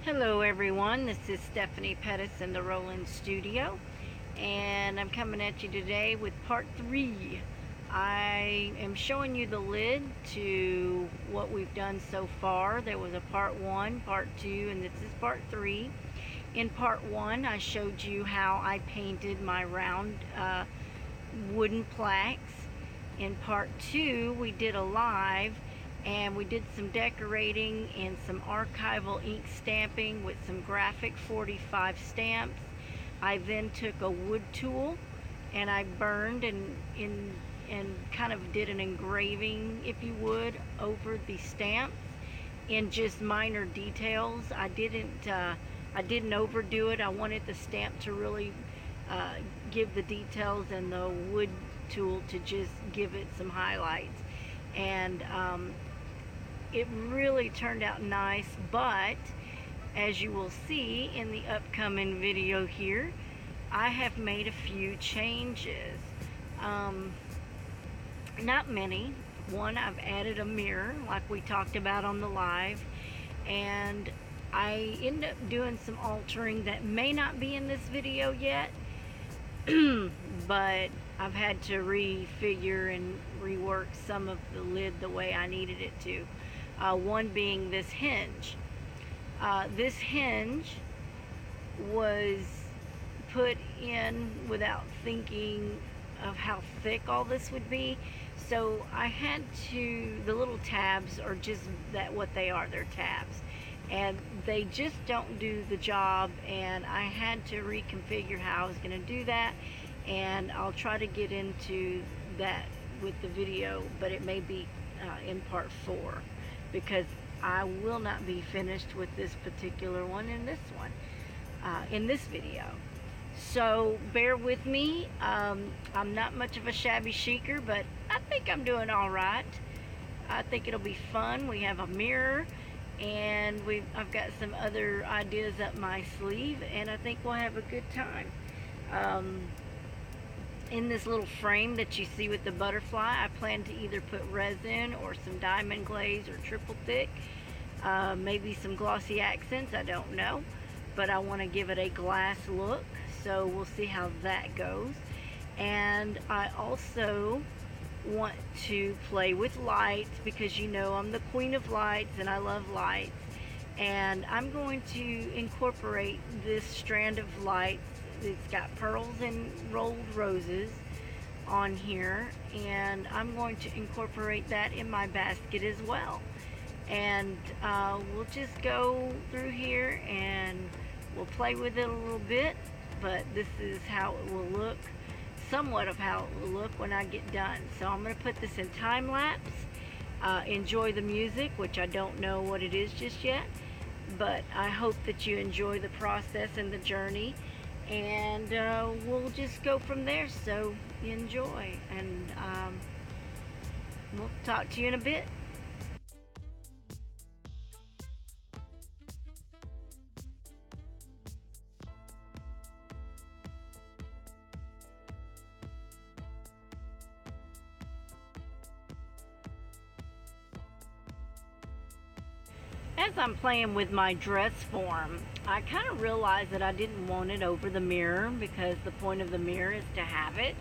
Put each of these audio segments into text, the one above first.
Hello everyone, this is Stephanie Pettis in the Roland Studio, and I'm coming at you today with part 3. I am showing you the lid to what we've done so far. There was a part 1, part 2, and this is part 3. In part 1 I showed you how I painted my round wooden plaques. In part 2 we did a live and we did some decorating and some archival ink stamping with some graphic 45 stamps. I then took a wood tool and I burned and kind of did an engraving, if you would, over the stamps in just minor details. I didn't overdo it. I wanted the stamp to really give the details and the wood tool to just give it some highlights. And it really turned out nice, but as you will see in the upcoming video here, I have made a few changes. Not many. One, I've added a mirror like we talked about on the live, and I ended up doing some altering that may not be in this video yet, but I've had to refigure and rework some of the lid the way I needed it to. One being this hinge. This hinge was put in without thinking of how thick all this would be. So I had to, the little tabs are just what they are, they're tabs. And they just don't do the job, and I had to reconfigure how I was going to do that, and I'll try to get into that with the video, but it may be in part 4, because I will not be finished with this particular one in this video. So bear with me. I'm not much of a shabby chicer, but I think I'm doing all right. I think it'll be fun. We have a mirror, and I've got some other ideas up my sleeve, and I think we'll have a good time. In this little frame that you see with the butterfly, I plan to either put resin or some diamond glaze or triple thick, maybe some glossy accents, I don't know, but I want to give it a glass look, so we'll see how that goes. And I also want to play with lights, because you know I'm the queen of lights and I love lights, and I'm going to incorporate this strand of lights. It's got pearls and rolled roses on here, and I'm going to incorporate that in my basket as well. And we'll just go through here and we'll play with it a little bit, but this is how it will look, somewhat of how it will look when I get done. So I'm going to put this in time lapse. Enjoy the music, which I don't know what it is just yet, but I hope that you enjoy the process and the journey, and we'll just go from there. So enjoy, and we'll talk to you in a bit. As I'm playing with my dress form, I kind of realized that I didn't want it over the mirror, because the point of the mirror is to have it.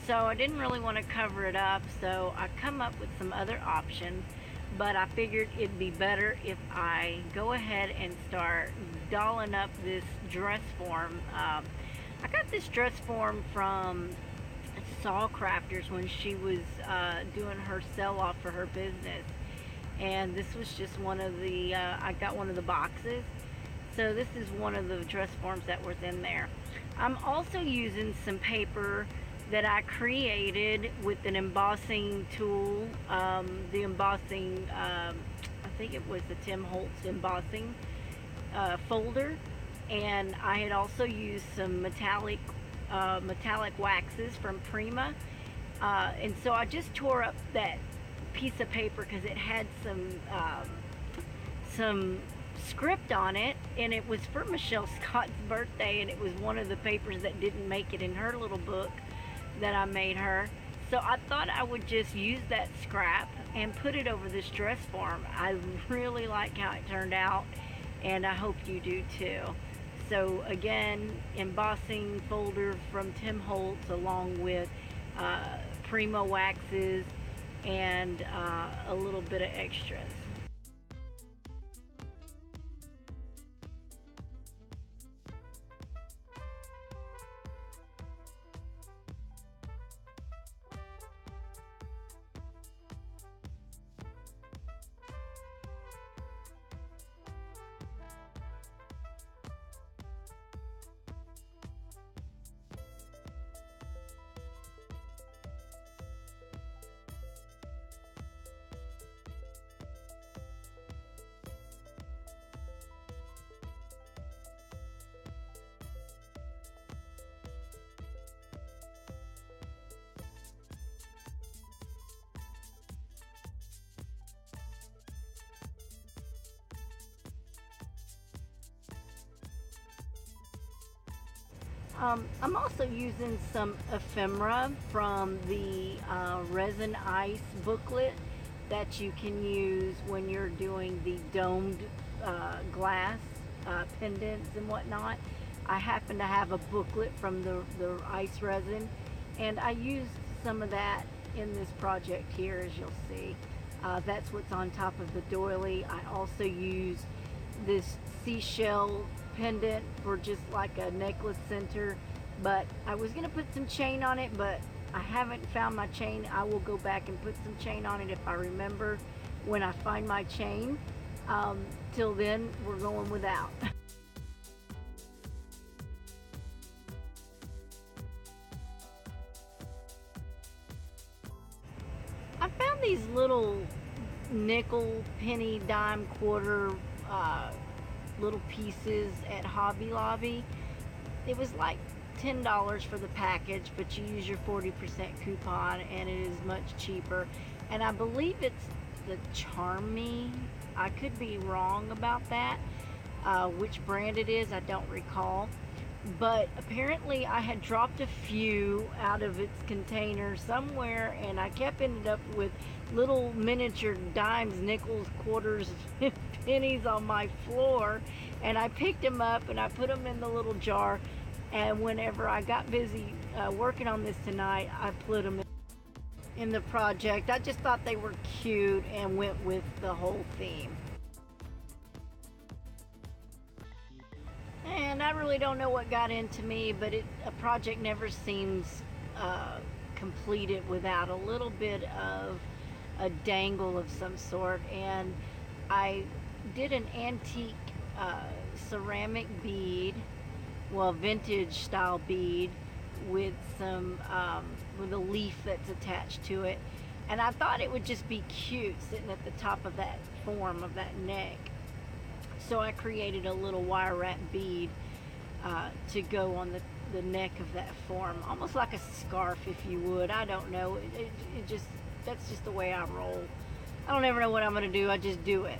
So I didn't really want to cover it up, so I come up with some other options, but I figured it'd be better if I go ahead and start dolling up this dress form. I got this dress form from Saw Crafters when she was doing her sell-off for her business. And this was just one of the, I got one of the boxes. So this is one of the dress forms that was in there. I'm also using some paper that I created with an embossing tool. The embossing, I think it was the Tim Holtz embossing folder. And I had also used some metallic waxes from Prima. And so I just tore up that piece of paper because it had some script on it, and it was for Michelle Scott's birthday, and it was one of the papers that didn't make it in her little book that I made her. So I thought I would just use that scrap and put it over this dress form. I really like how it turned out, and I hope you do too. So again, embossing folder from Tim Holtz along with Primo waxes and a little bit of extras. I'm also using some ephemera from the resin ice booklet that you can use when you're doing the domed glass pendants and whatnot. I happen to have a booklet from the ice resin, and I used some of that in this project here, as you'll see. That's what's on top of the doily. I also used this seashell pendant for just like a necklace center, but I was gonna put some chain on it, but I haven't found my chain. I will go back and put some chain on it if I remember when I find my chain. Till then, we're going without. I found these little nickel, penny, dime, quarter little pieces at Hobby Lobby. It was like $10 for the package, but you use your 40% coupon and it is much cheaper. And I believe it's the Charm Me. I could be wrong about that. Which brand it is, I don't recall. But apparently I had dropped a few out of its container somewhere, and I kept ended up with little miniature dimes, nickels, quarters, pennies on my floor, and I picked them up and I put them in the little jar, and whenever I got busy working on this tonight, I put them in the project. I just thought they were cute and went with the whole theme. And I really don't know what got into me, but a project never seems completed without a little bit of a dangle of some sort. And I did an antique ceramic bead, well, vintage style bead with some with a leaf that's attached to it, and I thought it would just be cute sitting at the top of that form of that neck. So I created a little wire wrap bead to go on the neck of that form, almost like a scarf, if you would. I don't know. It just, that's just the way I roll. I don't ever know what I'm gonna do. I just do it.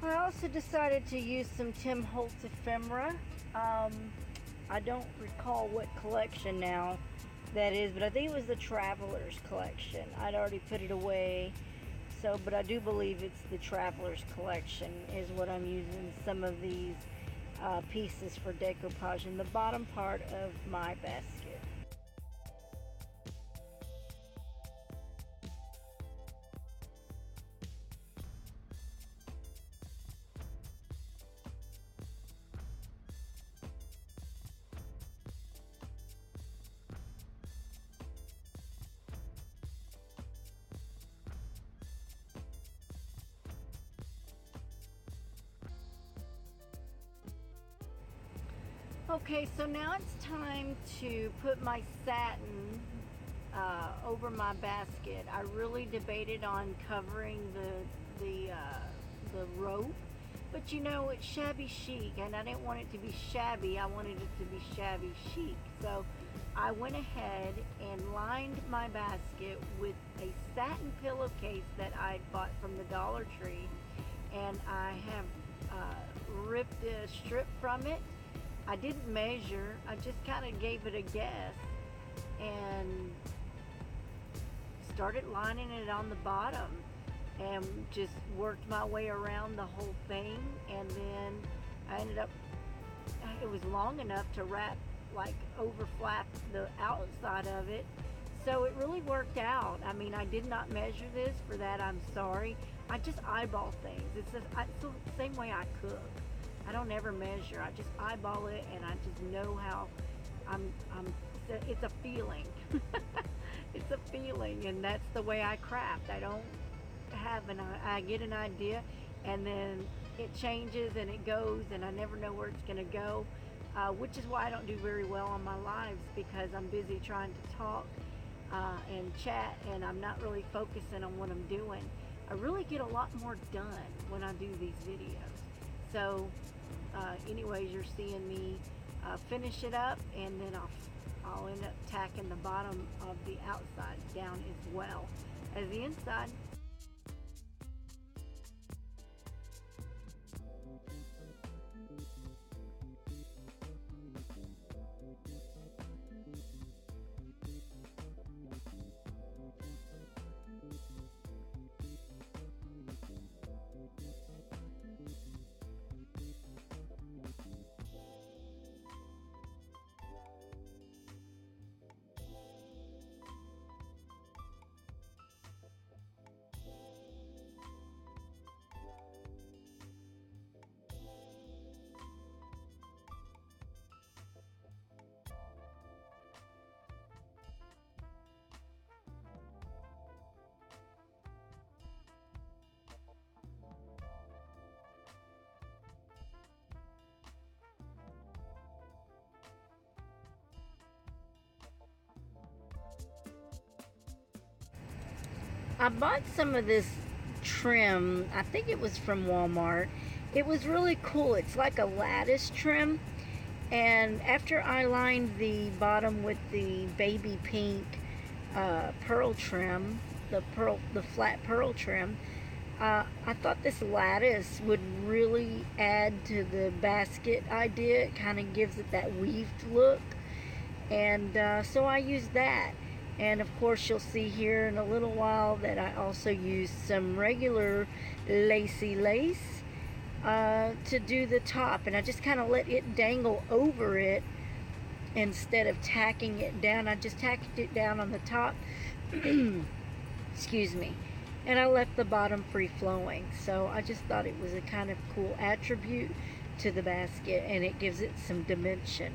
I also decided to use some Tim Holtz ephemera. I don't recall what collection now that is, but I think it was the Traveler's collection. I'd already put it away, so, but I do believe it's the Traveler's collection is what I'm using some of these pieces for decoupage in the bottom part of my basket. Okay, so now it's time to put my satin over my basket. I really debated on covering the rope, but you know, it's shabby chic, and I didn't want it to be shabby. I wanted it to be shabby chic. So I went ahead and lined my basket with a satin pillowcase that I bought from the Dollar Tree, and I have ripped a strip from it. I didn't measure. I just kind of gave it a guess and started lining it on the bottom and just worked my way around the whole thing, and then I ended up, it was long enough to wrap, like, over flap the outside of it, so it really worked out. I mean, I did not measure this. For that, I'm sorry. I just eyeball things. It's the same way I cook. I don't ever measure. I just eyeball it, and I just know how it's a feeling. It's a feeling, and that's the way I craft. I don't have I get an idea, and then it changes and it goes, and I never know where it's gonna go, which is why I don't do very well on my lives, because I'm busy trying to talk and chat, and I'm not really focusing on what I'm doing. I really get a lot more done when I do these videos. So anyways, you're seeing me finish it up, and then I'll end up tacking the bottom of the outside down as well as the inside. I bought some of this trim. I think it was from Walmart. It was really cool. It's like a lattice trim. And after I lined the bottom with the baby pink pearl trim, the flat pearl trim, I thought this lattice would really add to the basket idea. It kind of gives it that weaved look. And so I used that. And of course, you'll see here in a little while that I also used some regular lacy lace to do the top, and I just kind of let it dangle over it instead of tacking it down. I just tacked it down on the top excuse me, and I left the bottom free flowing. So I just thought it was a kind of cool attribute to the basket, and it gives it some dimension.